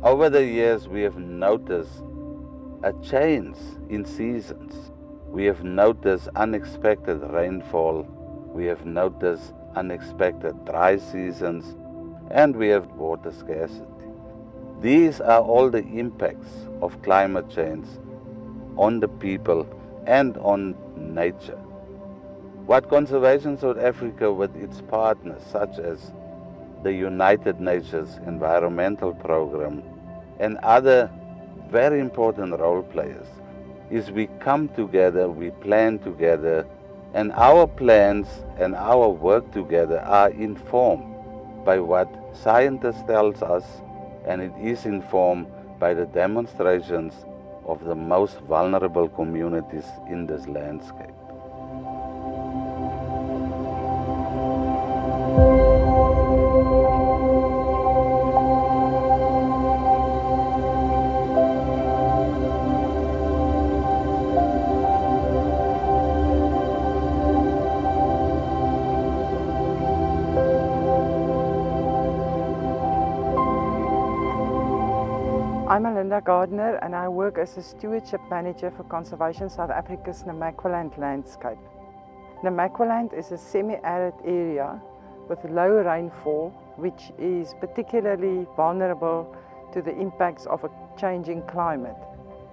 Over the years, we have noticed a change in seasons. We have noticed unexpected rainfall. We have noticed unexpected dry seasons, and we have water scarcity. These are all the impacts of climate change on the people and on nature. What Conservation South Africa, with its partners such as the United Nations Environmental Programme and other very important role players, is we come together, we plan together, and our plans and our work together are informed by what scientists tells us, and it is informed by the demonstrations of the most vulnerable communities in this landscape. I'm Linda Gardner and I work as a Stewardship Manager for Conservation South Africa's Namaqualand landscape. Namaqualand is a semi-arid area with low rainfall, which is particularly vulnerable to the impacts of a changing climate.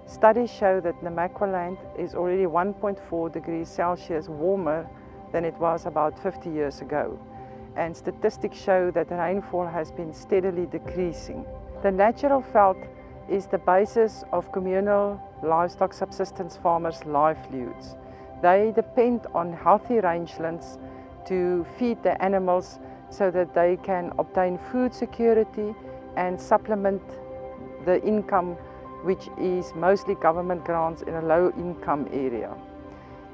Studies show that Namaqualand is already 1.4 degrees Celsius warmer than it was about 50 years ago, and statistics show that rainfall has been steadily decreasing. The natural veld is the basis of communal livestock subsistence farmers' livelihoods. They depend on healthy rangelands to feed the animals so that they can obtain food security and supplement the income, which is mostly government grants in a low-income area.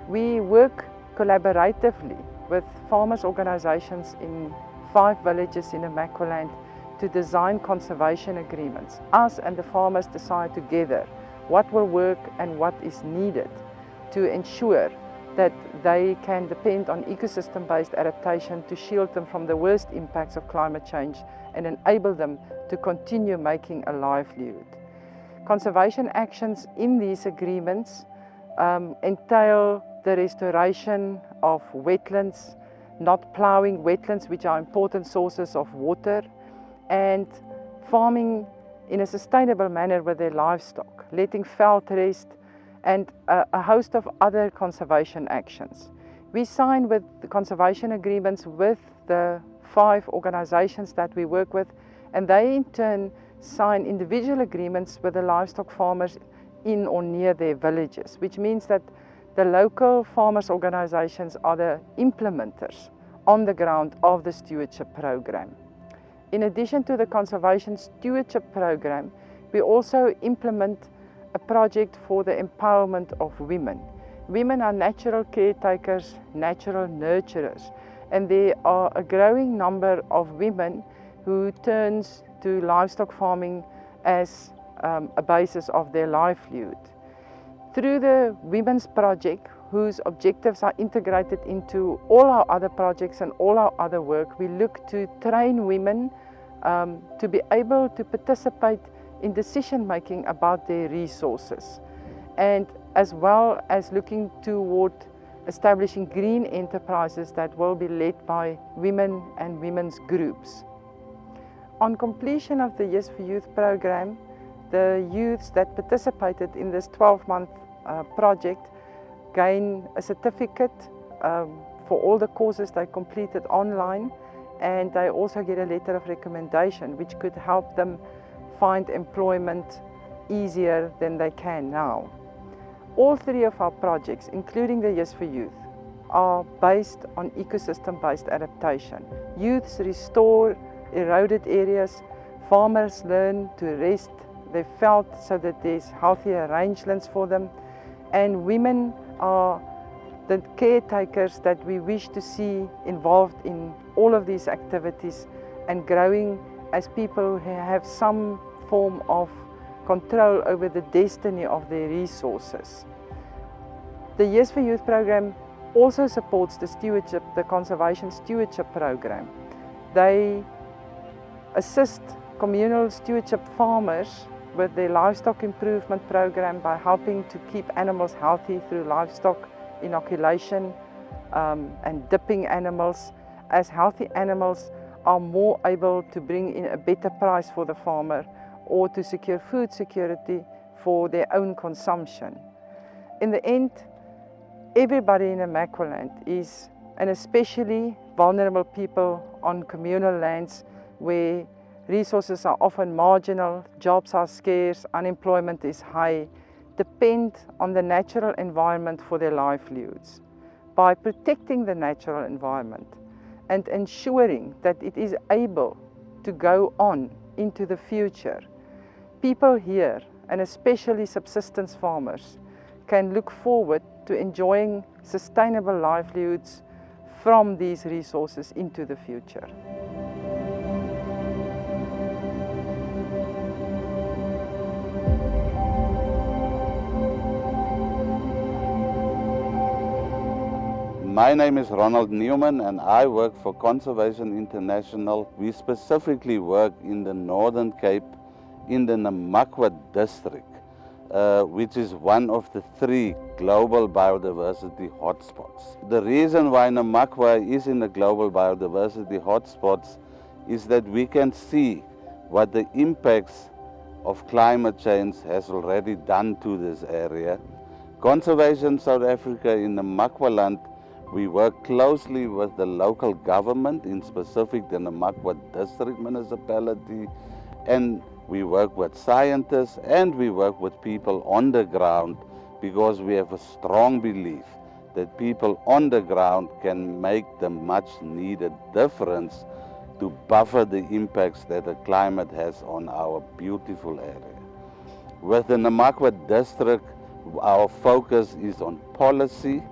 We work collaboratively with farmers' organizations in 5 villages in Namaqualand to design conservation agreements. Us and the farmers decide together what will work and what is needed to ensure that they can depend on ecosystem-based adaptation to shield them from the worst impacts of climate change and enable them to continue making a livelihood. Conservation actions in these agreements entail the restoration of wetlands, not ploughing wetlands, which are important sources of water, and farming in a sustainable manner with their livestock, letting veld rest, and a host of other conservation actions. We sign with the conservation agreements with the 5 organizations that we work with, and they in turn sign individual agreements with the livestock farmers in or near their villages, which means that the local farmers organizations are the implementers on the ground of the stewardship program. In addition to the Conservation Stewardship Program, we also implement a project for the empowerment of women. Women are natural caretakers, natural nurturers, and there are a growing number of women who turns to livestock farming as a basis of their livelihood. Through the Women's Project, whose objectives are integrated into all our other projects and all our other work, we look to train women to be able to participate in decision making about their resources, and as well as looking toward establishing green enterprises that will be led by women and women's groups. On completion of the Yes for Youth program, the youths that participated in this 12-month project gain a certificate for all the courses they completed online, and they also get a letter of recommendation which could help them find employment easier than they can now. All 3 of our projects, including the Yes for Youth, are based on ecosystem-based adaptation. Youths restore eroded areas, farmers learn to rest their veld so that there's healthier rangelands for them, and women are the caretakers that we wish to see involved in all of these activities and growing as people who have some form of control over the destiny of their resources. The Yes for Youth program also supports the Conservation Stewardship program. They assist communal stewardship farmers with their livestock improvement program by helping to keep animals healthy through livestock inoculation and dipping animals, as healthy animals are more able to bring in a better price for the farmer or to secure food security for their own consumption. In the end, everybody in Namaqualand is, and especially vulnerable people on communal lands where resources are often marginal, jobs are scarce, unemployment is high, depend on the natural environment for their livelihoods. By protecting the natural environment and ensuring that it is able to go on into the future, people here, and especially subsistence farmers, can look forward to enjoying sustainable livelihoods from these resources into the future. My name is Ronald Newman and I work for Conservation International. We specifically work in the Northern Cape in the Namaqua district, which is one of the 3 global biodiversity hotspots. The reason why Namaqua is in the global biodiversity hotspots is that we can see what the impacts of climate change has already done to this area. Conservation South Africa in Namaqualand, we work closely with the local government, in specific the Namaqua district municipality, and we work with scientists and we work with people on the ground, because we have a strong belief that people on the ground can make the much needed difference to buffer the impacts that the climate has on our beautiful area. With the Namaqua district, our focus is on policy,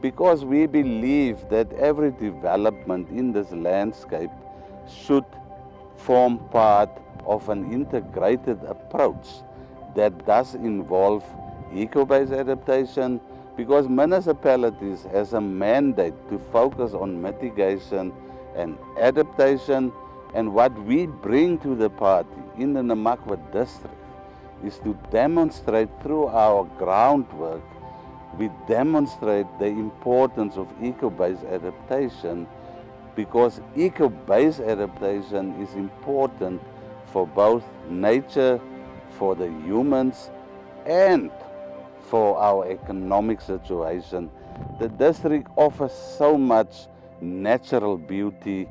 because we believe that every development in this landscape should form part of an integrated approach that does involve eco-based adaptation, because municipalities has a mandate to focus on mitigation and adaptation, and what we bring to the party in the Namaqua district is to demonstrate through our groundwork. We demonstrate the importance of eco-based adaptation, because eco-based adaptation is important for both nature, for the humans, and for our economic situation. The district offers so much natural beauty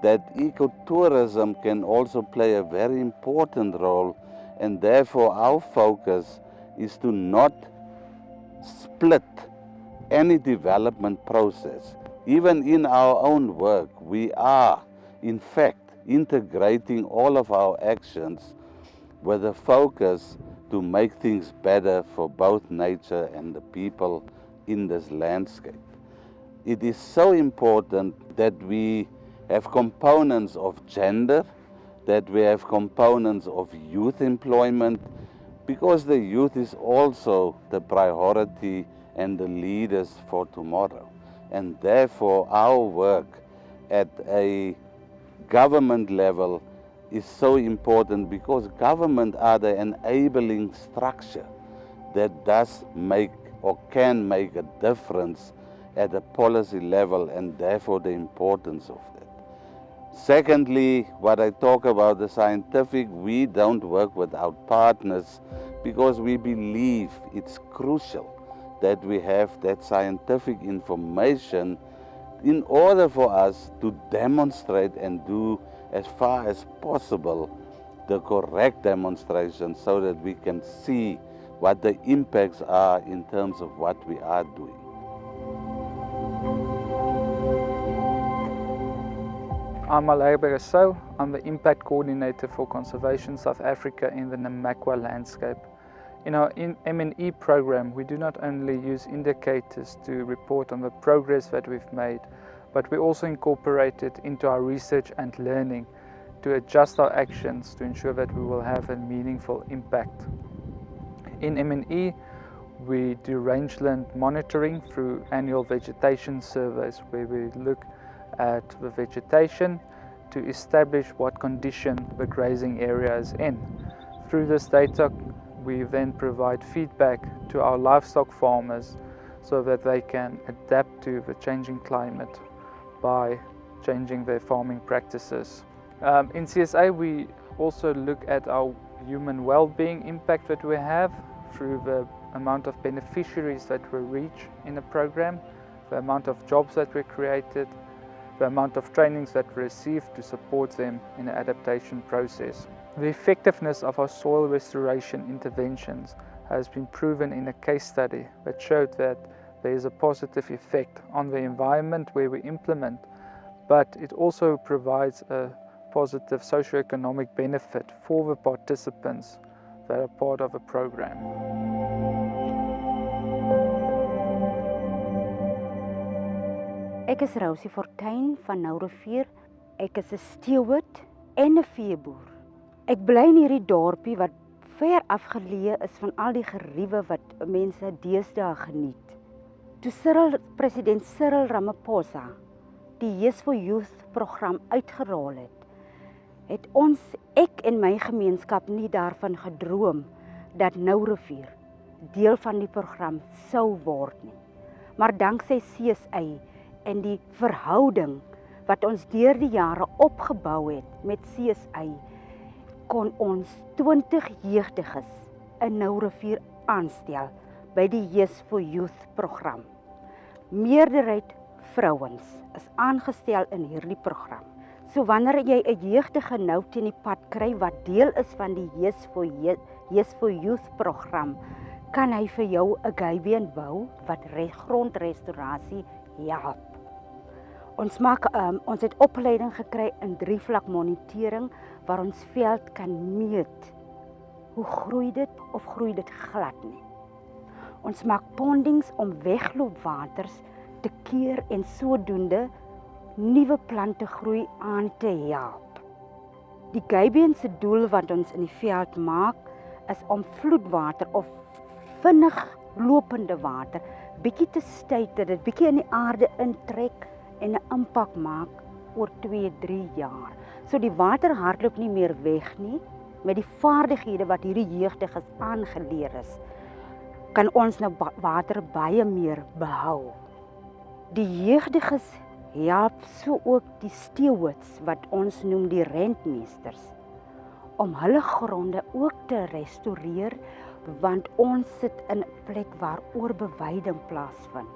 that ecotourism can also play a very important role, and therefore our focus is to not split any development process. Even in our own work, we are in fact integrating all of our actions with a focus to make things better for both nature and the people in this landscape. It is so important that we have components of gender, that we have components of youth employment, because the youth is also the priority and the leaders for tomorrow. And therefore our work at a government level is so important, because government are the enabling structure that does make or can make a difference at a policy level, and therefore the importance of that. Secondly, what I talk about the scientific, we don't work without partners, because we believe it's crucial that we have that scientific information in order for us to demonstrate and do as far as possible the correct demonstration, so that we can see what the impacts are in terms of what we are doing. I'm EbA. I'm the Impact Coordinator for Conservation South Africa in the Namaqua landscape. In our M&E program, we do not only use indicators to report on the progress that we've made, but we also incorporate it into our research and learning to adjust our actions to ensure that we will have a meaningful impact. In M&E, we do rangeland monitoring through annual vegetation surveys, where we look at the vegetation to establish what condition the grazing area is in. Through this data, we then provide feedback to our livestock farmers so that they can adapt to the changing climate by changing their farming practices. In CSA, we also look at our human well-being impact that we have through the amount of beneficiaries that we reach in a program, the amount of jobs that were created, the amount of trainings that we received to support them in the adaptation process. The effectiveness of our soil restoration interventions has been proven in a case study that showed that there is a positive effect on the environment where we implement, but it also provides a positive socio-economic benefit for the participants that are part of a program. Ek is Rosie Fortuin van Nourivier. Ek is 'n steward en 'n veeboer. Ek bly in hierdie dorpie wat ver afgeleë is van al die geriewe wat mense deesdae geniet. Toe president Cyril Ramaphosa die Yes for Youth program uitgerol het ek en my gemeenskap nie daarvan gedroom dat Nourivier deel van die program sou word nie. Maar danksy CSA en die verhouding wat ons deur die jare opgebou het met CSA, kon ons 20 jeugdiges in Nourivier aanstel by die Yes for Youth program. Meerderheid vrouens is aangestel in hierdie program. So wanneer jy 'n jeugdige nou teen die pad kry wat deel is van die Yes for Youth program, kan hy vir jou 'n gabion bou wat grondrestaurasie help. Ons het opleiding gekry in 3-vlak monitering waar ons veld kan meet. Hoe groei dit of groei dit glad nie? Ons maak pondings om wegloopwaters te keer en sodoende nuwe plante groei aan te help. Die gabion se doel wat ons in die veld maak is om vloedwater of vinnig lopende water bietjie te stuit dat dit bietjie in die aarde intrek en 'n impak maak oor 2-3 jaar. So die water hardloop nie meer weg nie. Met die vaardighede wat hierdie jeugdiges aangeleer is, kan ons nou water baie meer behou. Die jeugdiges help so ook die stewards wat ons noem die rentmeesters om hulle gronde ook te restoreer, want ons sit in 'n plek waar oorbeweiding plaasvind.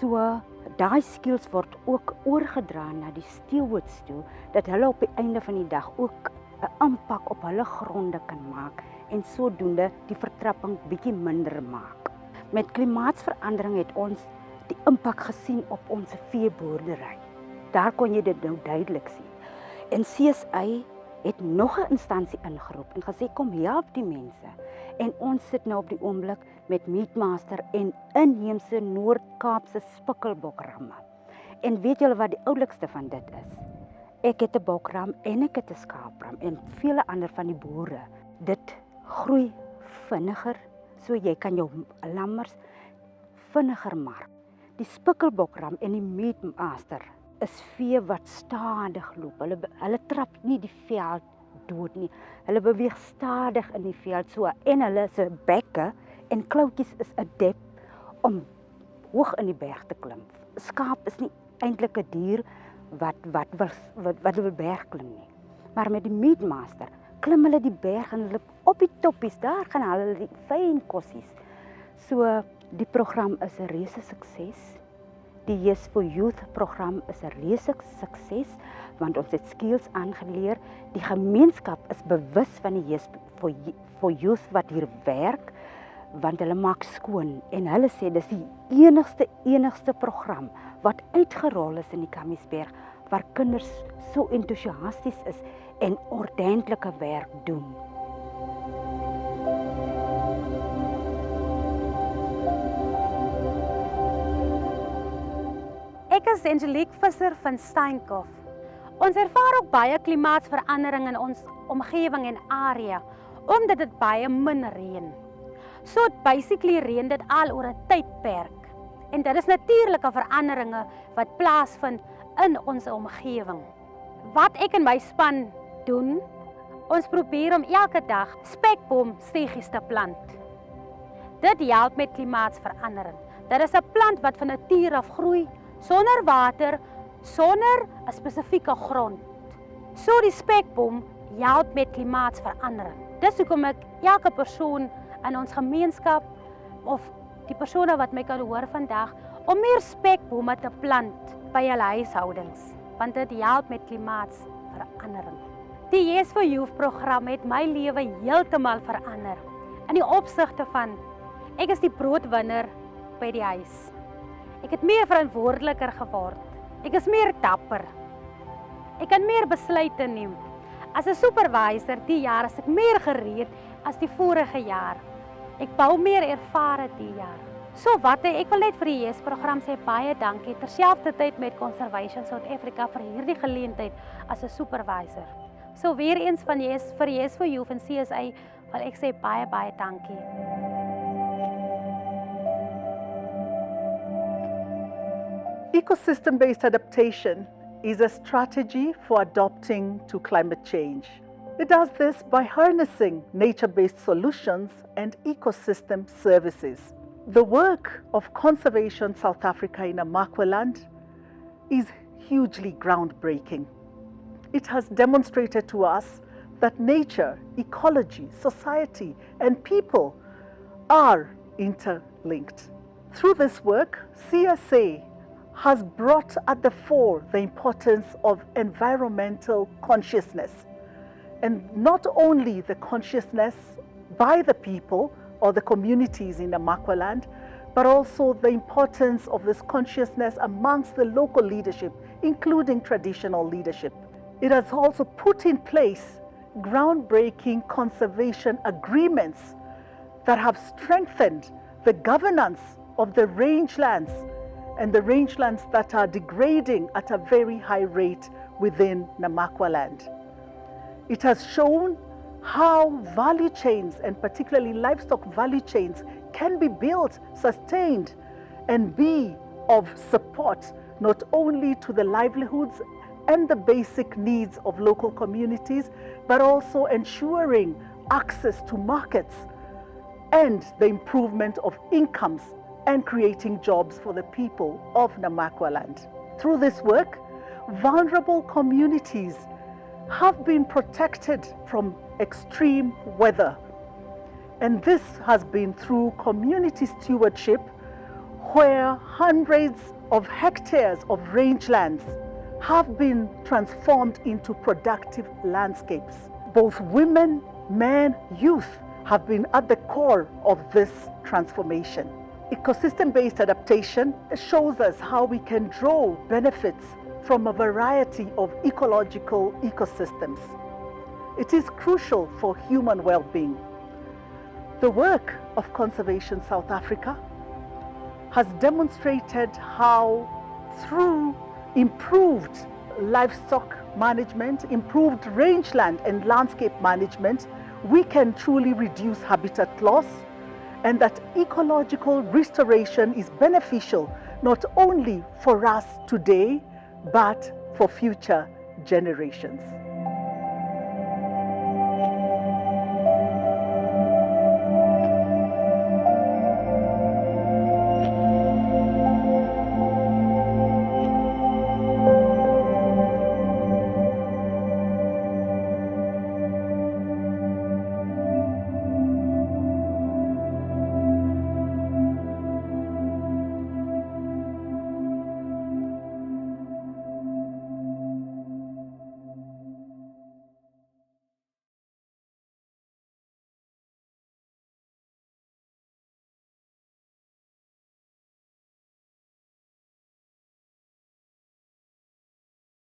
So daai skills word ook oorgedra na die stewards toe, dat hulle op die einde van die dag ook 'n impak op hulle gronde kan maak en sodoende die vertrapping bietjie minder maak. Met klimaatsverandering het ons die impak gesien op ons veeboerdery. Daar kon jy dit nou duidelik sien. En CSA het nog 'n instansie ingeroep en gesê kom help die mense. En ons sit nou op die oomblik met Meatmaster en inheemse Noord-Kaapse spikkelbokramme. En weet julle wat die oulikste van dit is? Ek het 'n bokram en ek het 'n skaapram en vele ander van die boere. Dit groei vinniger, so jy kan jou lammers vinniger maak. Die spikkelbokram en die Meatmaster is vee wat stadig loop. Hulle trap nie die veld dood nie. Hulle beweeg stadig in die veld so en hulle se bekke en kloutjies is adept om hoog in die berg te klim. Skaap is nie eintlik 'n dier wat wil berg klim nie. Maar met die Meatmaster klim hulle die berg en hulle op die toppies, daar gaan hulle die fyn kossies. So die program is 'n reuse sukses. Die Yes for Youth program is 'n reuse sukses want ons het skills aangeleer. Die gemeenskap is bewus van die Yes for Youth wat hier werk, want hulle maak skoon en hulle sê dis die enigste program wat uitgerol is in die Kamiesberg waar kinders so entoesiasties is en ordentlike werk doen. Ek is Angelique Visser van Steenkop. Ons ervaar ook baie klimaatsverandering in ons omgewing en area, omdat dit baie min reën. So basically reën dit al oor 'n tydperk. En dit is natuurlike veranderinge wat plaasvind in ons omgewing. wat ek en my span doen, ons probeer om elke dag spekboomstegies te plant. Dit help met klimaatsverandering. Dit is 'n plant wat van nature af groei, sonder water, sonder 'n spesifieke grond. So die spekboom help met klimaatsverandering. Dis hoekom ek elke persoon in ons gemeenskap of die persone wat my kan hoor vandag om meer spekbome te plant by hulle huishoudings, want dit help met klimaatsverandering. Die Yes for Youth program het my lewe heeltemal verander in die opsigte van ek is die broodwinner by die huis. Ek het meer verantwoordeliker geword. Ek is meer dapper. Ek kan meer besluite neem. As 'n supervisor die jaar is ek meer gereed as die vorige jaar. Ek bou meer ervare die jaar. So wat ek wil net vir die Yes program sê baie dankie terselfdertyd met Conservation South Africa vir hierdie geleentheid as 'n supervisor. So weer eens van vir Yes for Youth en CSA wil ek sê baie dankie. Ecosystem-based adaptation is a strategy for adapting to climate change. It does this by harnessing nature-based solutions and ecosystem services. The work of Conservation South Africa in Namaqualand is hugely groundbreaking. It has demonstrated to us that nature, ecology, society, and people are interlinked. Through this work, CSA has brought at the fore the importance of environmental consciousness, and not only the consciousness by the people or the communities in Namaqualand, but also the importance of this consciousness amongst the local leadership, including traditional leadership. It has also put in place groundbreaking conservation agreements that have strengthened the governance of the rangelands and the rangelands that are degrading at a very high rate within Namaqaland. It has shown how value chains, and particularly livestock value chains, can be built, sustained, and be of support not only to the livelihoods and the basic needs of local communities, but also ensuring access to markets and the improvement of incomes and creating jobs for the people of Namaqaland. Through this work, vulnerable communities have been protected from extreme weather. And this has been through community stewardship, where hundreds of hectares of rangelands have been transformed into productive landscapes. Both women, men, youth have been at the core of this transformation. Ecosystem-based adaptation shows us how we can draw benefits from a variety of ecological ecosystems. It is crucial for human well-being. The work of Conservation South Africa has demonstrated how through improved livestock management, improved rangeland and landscape management, we can truly reduce habitat loss, and that ecological restoration is beneficial not only for us today, but for future generations.